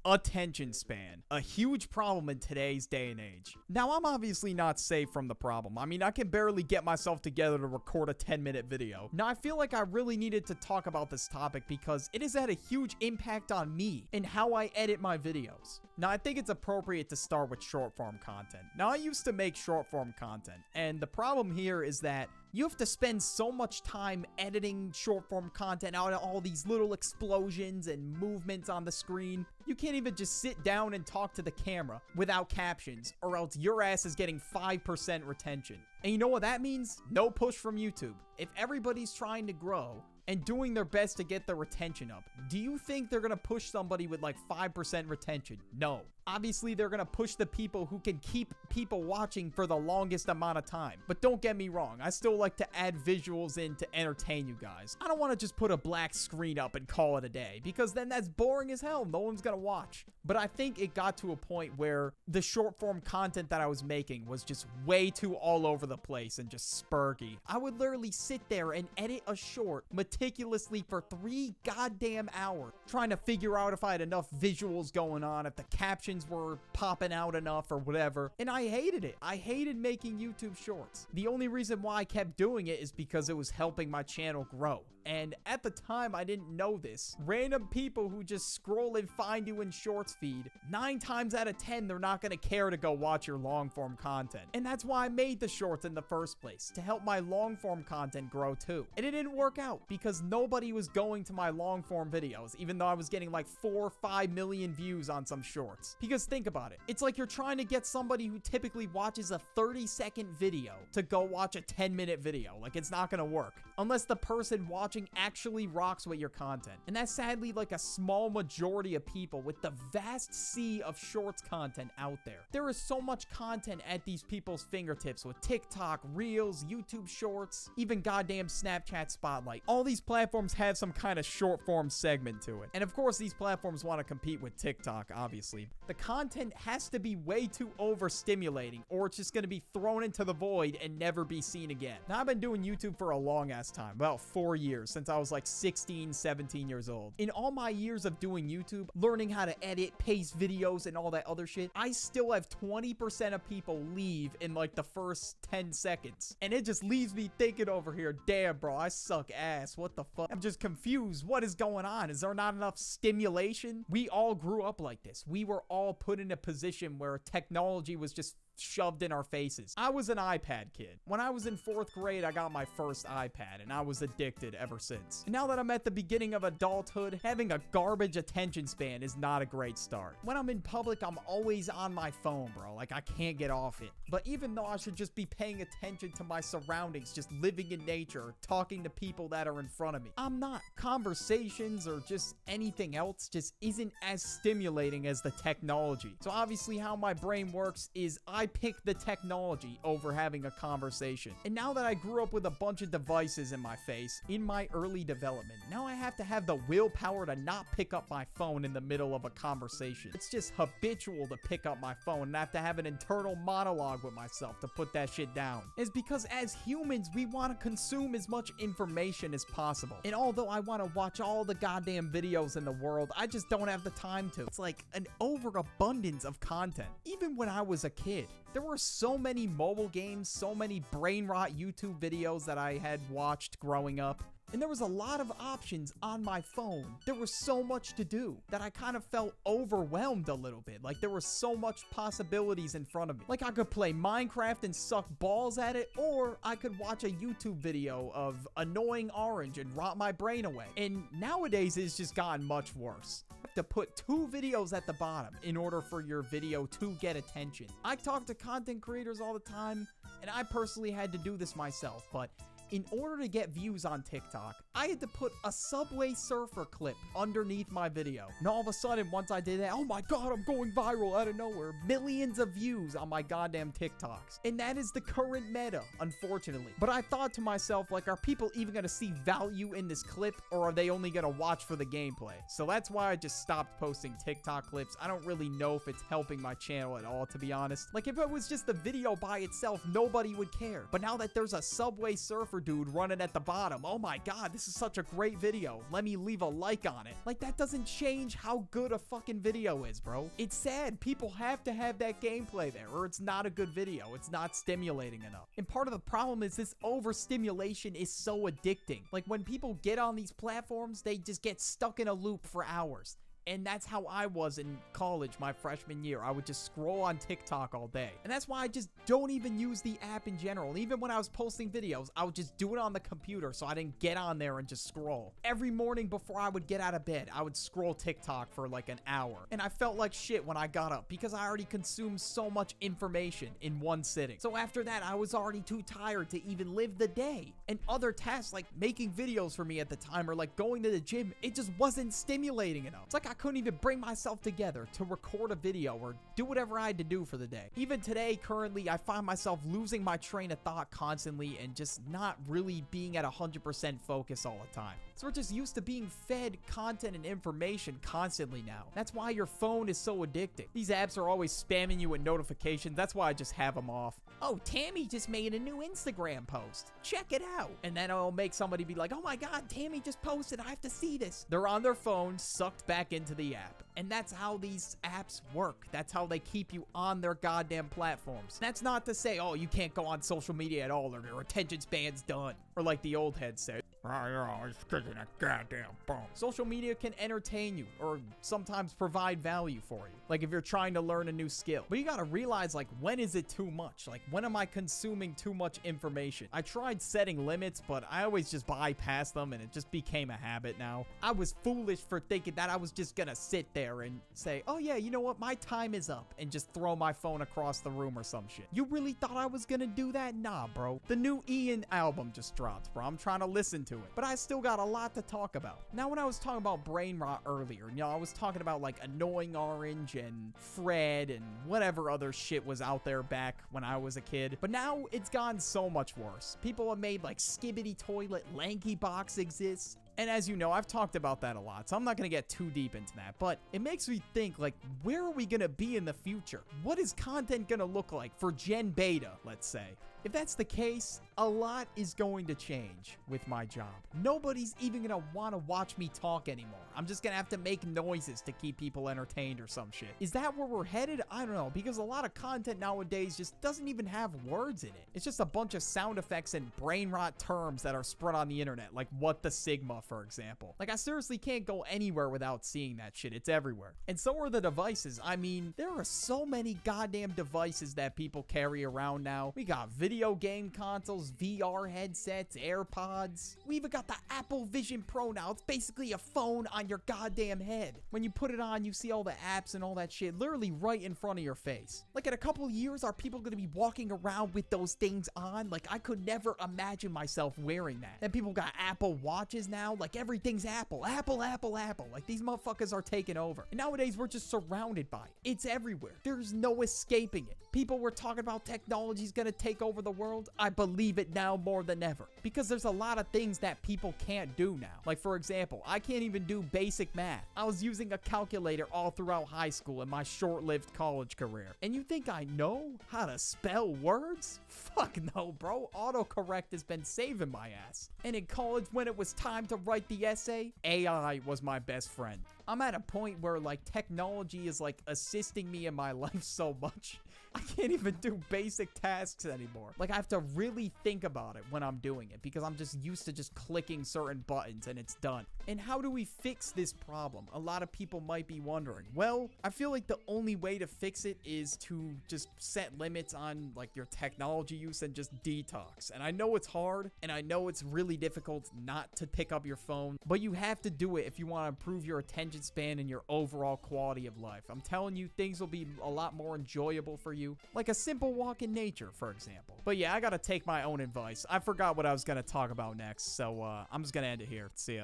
Attention span. A huge problem in today's day and age. Now, I'm obviously not safe from the problem. I mean, I can barely get myself together to record a 10-minute video. Now, I feel like I really needed to talk about this topic because it has had a huge impact on me and how I edit my videos. Now, I think it's appropriate to start with short-form content. Now, I used to make short-form content, and the problem here is that you have to spend so much time editing short-form content out of all these little explosions and movements on the screen. You can't even just sit down and talk to the camera without captions, or else your ass is getting 5% retention. And you know what that means? No push from YouTube. If everybody's trying to grow and doing their best to get their retention up, do you think they're gonna push somebody with like 5% retention? No. Obviously, they're gonna push the people who can keep people watching for the longest amount of time. But don't get me wrong, I still like to add visuals in to entertain you guys. I don't want to just put a black screen up and call it a day, because then that's boring as hell. No one's gonna watch. But I think it got to a point where the short form content that I was making was just way too all over the place and just spurgy. I would literally sit there and edit a short meticulously for 3 goddamn hours, trying to figure out if I had enough visuals going on, if the captions were popping out enough or whatever. And I hated it. I hated making YouTube shorts. The only reason why I kept doing it is because it was helping my channel grow. And at the time, I didn't know this. Random people who just scroll and find you in shorts feed, 9 times out of 10, they're not gonna care to go watch your long form content. And that's why I made the shorts in the first place, to help my long form content grow too. And it didn't work out because nobody was going to my long form videos, even though I was getting like 4 or 5 million views on some shorts. Because think about it. It's like you're trying to get somebody who typically watches a 30-second video to go watch a 10-minute video. Like, it's not gonna work unless the person watching actually rocks with your content. And that's sadly like a small majority of people with the vast sea of shorts content out there. There is so much content at these people's fingertips with TikTok, Reels, YouTube Shorts, even goddamn Snapchat Spotlight. All these platforms have some kind of short form segment to it. And of course, these platforms want to compete with TikTok, obviously. The content has to be way too overstimulating, or it's just going to be thrown into the void and never be seen again. Now, I've been doing YouTube for a long ass time, about 4 years, since I was like 16, 17 years old. In all my years of doing YouTube, learning how to edit, paste videos, and all that other shit, I still have 20% of people leave in like the first 10 seconds. And it just leaves me thinking over here, damn bro, I suck ass. What the fuck? I'm just confused. What is going on? Is there not enough stimulation? We all grew up like this. We were all put in a position where technology was just shoved in our faces. I was an iPad kid. When I was in 4th grade, I got my first iPad, and I was addicted ever since. And now that I'm at the beginning of adulthood, having a garbage attention span is not a great start. When I'm in public, I'm always on my phone, bro. Like, I can't get off it. But even though I should just be paying attention to my surroundings, just living in nature, talking to people that are in front of me, I'm not. Conversations or just anything else just isn't as stimulating as the technology. So obviously how my brain works is I pick the technology over having a conversation. And now that I grew up with a bunch of devices in my face in my early development, now I have to have the willpower to not pick up my phone in the middle of a conversation. It's just habitual to pick up my phone, and I have to have an internal monologue with myself to put that shit down. It's because as humans, we want to consume as much information as possible. And although I want to watch all the goddamn videos in the world, I just don't have the time to. It's like an overabundance of content. Even when I was a kid, there were so many mobile games, so many brain rot YouTube videos that I had watched growing up. And there was a lot of options on my phone. There was so much to do that I kind of felt overwhelmed a little bit. Like, there were so much possibilities in front of me. Like, I could play Minecraft and suck balls at it, or I could watch a YouTube video of annoying orange and rot my brain away. And nowadays, it's just gotten much worse. You have to put 2 videos at the bottom in order for your video to get attention. I talk to content creators all the time, and I personally had to do this myself, but in order to get views on TikTok, I had to put a Subway Surfer clip underneath my video. And all of a sudden, once I did that, oh my god, I'm going viral out of nowhere. Millions of views on my goddamn TikToks. And that is the current meta, unfortunately. But I thought to myself, like, are people even gonna see value in this clip, or are they only gonna watch for the gameplay? So that's why I just stopped posting TikTok clips. I don't really know if it's helping my channel at all, to be honest. Like, if it was just the video by itself, nobody would care. But now that there's a Subway Surfer dude running at the bottom, oh my god, this this is such a great video. Let me leave a like on it. Like, that doesn't change how good a fucking video is, bro. It's sad. People have to have that gameplay there, or it's not a good video. It's not stimulating enough. And part of the problem is this overstimulation is so addicting. Like, when people get on these platforms, they just get stuck in a loop for hours. And that's how I was in college my freshman year. I would just scroll on TikTok all day. And that's why I just don't even use the app in general. And even when I was posting videos, I would just do it on the computer so I didn't get on there and just scroll. Every morning before I would get out of bed, I would scroll TikTok for like an hour. And I felt like shit when I got up because I already consumed so much information in one sitting. So after that, I was already too tired to even live the day. And other tasks like making videos for me at the time or like going to the gym, it just wasn't stimulating enough. It's like I couldn't even bring myself together to record a video or do whatever I had to do for the day. Even today, currently, I find myself losing my train of thought constantly and just not really being at 100% focus all the time. So we're just used to being fed content and information constantly now. That's why your phone is so addicting. These apps are always spamming you with notifications. That's why I just have them off. Oh, Tammy just made a new Instagram post. Check it out. And then it'll make somebody be like, oh my God, Tammy just posted. I have to see this. They're on their phone, sucked back into the app. And that's how these apps work. That's how they keep you on their goddamn platforms. That's not to say, oh, you can't go on social media at all or your attention span's done. Or like the old head said, oh, you're always clicking a goddamn phone. Social media can entertain you or sometimes provide value for you. Like if you're trying to learn a new skill. But you gotta realize, like, when is it too much? Like, when am I consuming too much information? I tried setting limits, but I always just bypass them and it just became a habit now. I was foolish for thinking that I was just gonna sit there and say, oh yeah, you know what? My time is up and just throw my phone across the room or some shit. You really thought I was gonna do that? Nah, bro. The new Ian album just dropped, bro. I'm trying to listen to it, but I still got a lot to talk about. Now, when I was talking about brain rot earlier, you know, I was talking about like Annoying Orange and Fred and whatever other shit was out there back when I was a kid. But now it's gone so much worse. People have made like Skibbity Toilet, Lanky Box exists. And as you know, I've talked about that a lot, so I'm not going to get too deep into that. But it makes me think, like, where are we going to be in the future? What is content going to look like for Gen Beta, let's say? If that's the case, a lot is going to change with my job. Nobody's even gonna want to watch me talk anymore. I'm just gonna have to make noises to keep people entertained or some shit. Is that where we're headed? I don't know, because a lot of content nowadays just doesn't even have words in it. It's just a bunch of sound effects and brain rot terms that are spread on the internet, like what the Sigma, for example. Like, I seriously can't go anywhere without seeing that shit. It's everywhere. And so are the devices. I mean, there are so many goddamn devices that people carry around now. We got video game consoles, VR headsets, AirPods. We even got the Apple Vision Pro now. It's basically a phone on your goddamn head. When you put it on, you see all the apps and all that shit literally right in front of your face. Like, in a couple years, are people gonna be walking around with those things on? Like, I could never imagine myself wearing that. And people got Apple Watches now. Like, everything's Apple. Apple, Apple, Apple. Like, these motherfuckers are taking over. And nowadays, we're just surrounded by it. It's everywhere. There's no escaping it. People were talking about technology's gonna take over the world. I believe it now more than ever. Because there's a lot of things that people can't do now. Like, for example, I can't even do basic math. I was using a calculator all throughout high school and my short-lived college career. And you think I know how to spell words? Fuck no, bro. Autocorrect has been saving my ass. And in college, when it was time to write the essay, AI was my best friend. I'm at a point where, like, technology is, like, assisting me in my life so much. I can't even do basic tasks anymore. Like, I have to really think about it when I'm doing it because I'm just used to just clicking certain buttons and it's done. And how do we fix this problem? A lot of people might be wondering. Well, I feel like the only way to fix it is to just set limits on, like, your technology use and just detox. And I know it's hard and I know it's really difficult not to pick up your phone, but you have to do it if you want to improve your attention span and your overall quality of life. I'm telling you, things will be a lot more enjoyable for you. Like a simple walk in nature, for example. But yeah, I gotta take my own advice. I forgot what I was gonna talk about next, so I'm just gonna end it here. See ya.